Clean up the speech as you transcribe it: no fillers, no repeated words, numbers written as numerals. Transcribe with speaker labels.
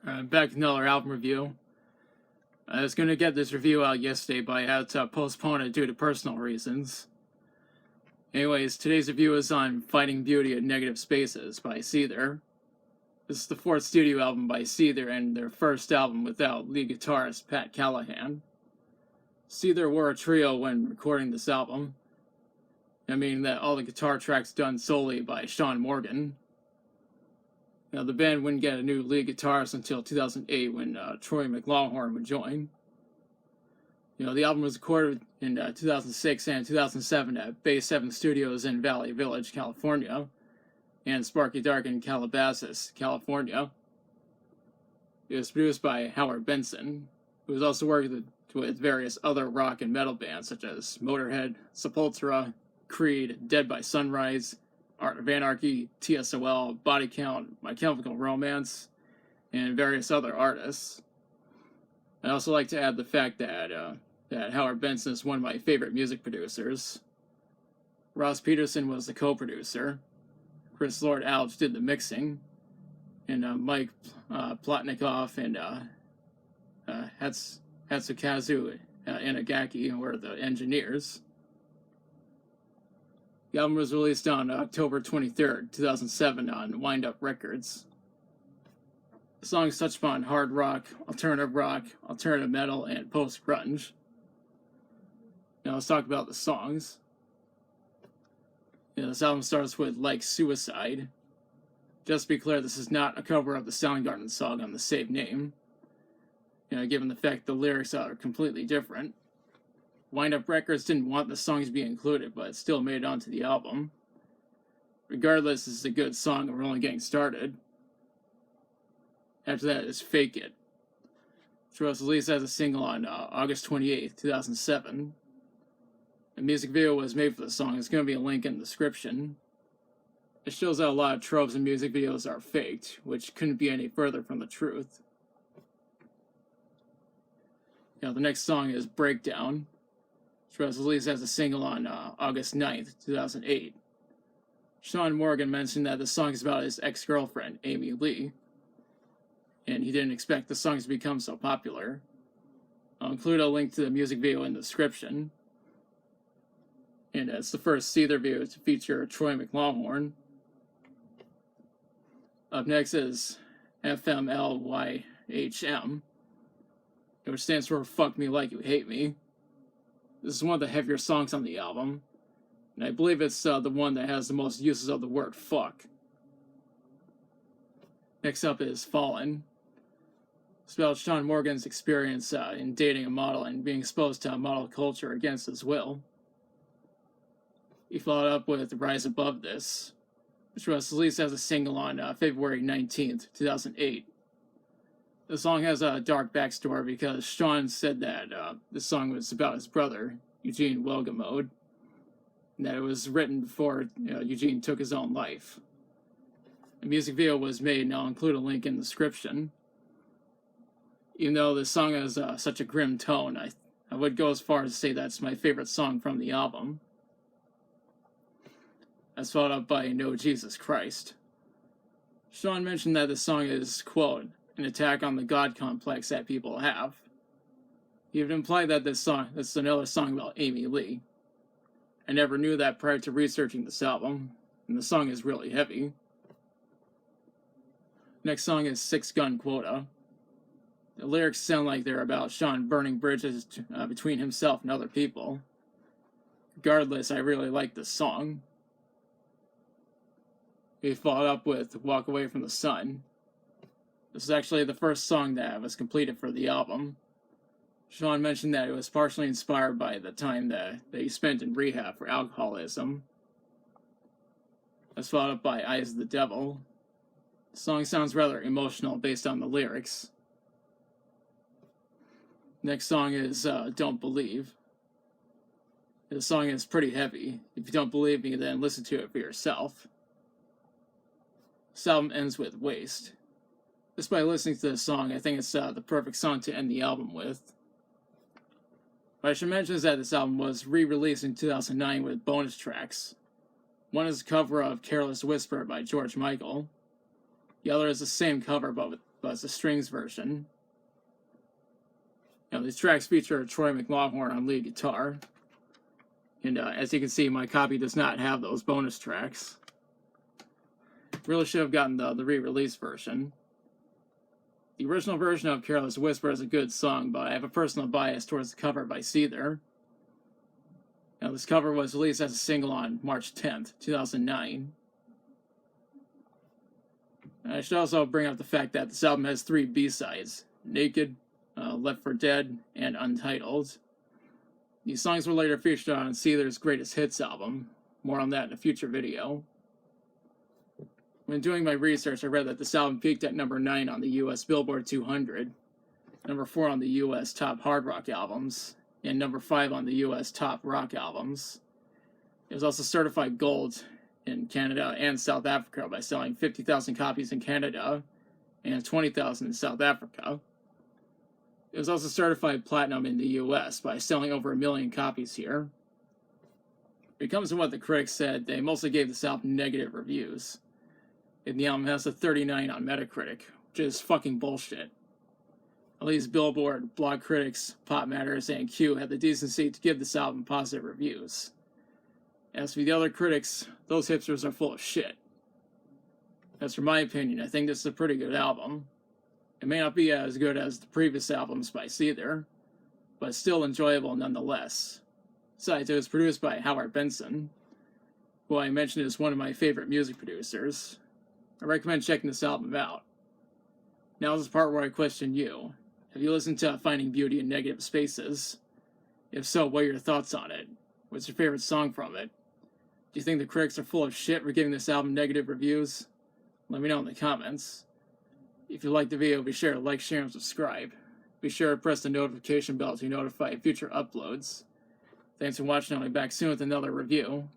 Speaker 1: Back with another album review. I was going to get this review out yesterday, but I had to postpone it due to personal reasons. Anyways, today's review is on Finding Beauty at Negative Spaces by Seether. This is the fourth studio album by Seether and their first album without lead guitarist Pat Callahan. Seether were a trio when recording this album. I mean that all the guitar tracks done solely by Sean Morgan. Now, the band wouldn't get a new lead guitarist until 2008 when Troy McLawhorn would join. The album was recorded in 2006 and 2007 at Bay 7 Studios in Valley Village, California, and Sparky Dark in Calabasas, California. It was produced by Howard Benson, who was also working with various other rock and metal bands such as Motorhead, Sepultura, Creed, Dead by Sunrise, Art of Anarchy, TSOL, Body Count, My Chemical Romance, and various other artists. I'd also like to add the fact that Howard Benson is one of my favorite music producers. Ross Peterson was the co-producer. Chris Lord-Alge did the mixing. And Mike Plotnikoff and Hatsukazu Inagaki were the engineers. The album was released on October 23rd, 2007 on Wind Up Records. The songs touch upon hard rock, alternative metal, and post-grunge. Now let's talk about the songs. This album starts with Like Suicide. Just to be clear, this is not a cover of the Soundgarden song on the same name. Given the fact the lyrics are completely different. Wind Up Records didn't want the songs to be included, but it still made it onto the album. Regardless, this is a good song and we're only getting started. After that is Fake It, which was released as a single on August 28th, 2007. A music video was made for the song. There's going to be a link in the description. It shows that a lot of tropes in music videos are faked, which couldn't be any further from the truth. The next song is Breakdown, which was released as a single on August 9th, 2008. Sean Morgan mentioned that the song is about his ex-girlfriend, Amy Lee, and he didn't expect the songs to become so popular. I'll include a link to the music video in the description. And it's the first Seether video to feature Troy McLawhorn. Up next is FMLYHM, which stands for Fuck Me Like You Hate Me. This is one of the heavier songs on the album, and I believe it's the one that has the most uses of the word fuck. Next up is Fallen. It's about Sean Morgan's experience in dating a model and being exposed to model culture against his will. He followed up with Rise Above This, which was released as a single on February 19th, 2008. The song has a dark backstory because Sean said that this song was about his brother, Eugene Welgemode, and that it was written before Eugene took his own life. A music video was made, and I'll include a link in the description. Even though the song has such a grim tone, I would go as far as to say that's my favorite song from the album. That's followed up by No Jesus Christ. Sean mentioned that the song is, quote, an attack on the God complex that people have. He even implied that this is another song about Amy Lee. I never knew that prior to researching this album, and the song is really heavy. Next song is Six Gun Quota. The lyrics sound like they're about Sean burning bridges between himself and other people. Regardless, I really like this song. He followed up with Walk Away from the Sun. This is actually the first song that was completed for the album. Sean mentioned that it was partially inspired by the time that he spent in rehab for alcoholism. That's followed up by Eyes of the Devil. The song sounds rather emotional based on the lyrics. Next song is Don't Believe. The song is pretty heavy. If you don't believe me, then listen to it for yourself. This album ends with Waste. Just by listening to this song, I think it's the perfect song to end the album with. What I should mention is that this album was re-released in 2009 with bonus tracks. One is a cover of Careless Whisper by George Michael. The other is the same cover, but with but it's a strings version. These tracks feature Troy McLaughlin on lead guitar. And as you can see, my copy does not have those bonus tracks. Really should have gotten the re-release version. The original version of Careless Whisper is a good song, but I have a personal bias towards the cover by Seether. This cover was released as a single on March 10th, 2009. I should also bring up the fact that this album has 3 B-sides: Naked, Left for Dead, and Untitled. These songs were later featured on Seether's Greatest Hits album. More on that in a future video. When doing my research, I read that this album peaked at number 9 on the US Billboard 200, number 4 on the US Top Hard Rock Albums, and number 5 on the US Top Rock Albums. It was also certified gold in Canada and South Africa by selling 50,000 copies in Canada and 20,000 in South Africa. It was also certified platinum in the US by selling over 1 million copies here. It comes from what the critics said. They mostly gave this album negative reviews. And the album has a 39 on Metacritic, which is fucking bullshit. At least Billboard, Blog Critics, Pop Matters, and Q had the decency to give this album positive reviews. As for the other critics, those hipsters are full of shit. As for my opinion, I think this is a pretty good album. It may not be as good as the previous albums by Seether, but still enjoyable nonetheless. Besides, it was produced by Howard Benson, who I mentioned is one of my favorite music producers. I recommend checking this album out. Now is the part where I question you. Have you listened to Finding Beauty in Negative Spaces? If so, what are your thoughts on it? What's your favorite song from it? Do you think the critics are full of shit for giving this album negative reviews? Let me know in the comments. If you liked the video, be sure to like, share, and subscribe. Be sure to press the notification bell to be notified of future uploads. Thanks for watching. I'll be back soon with another review.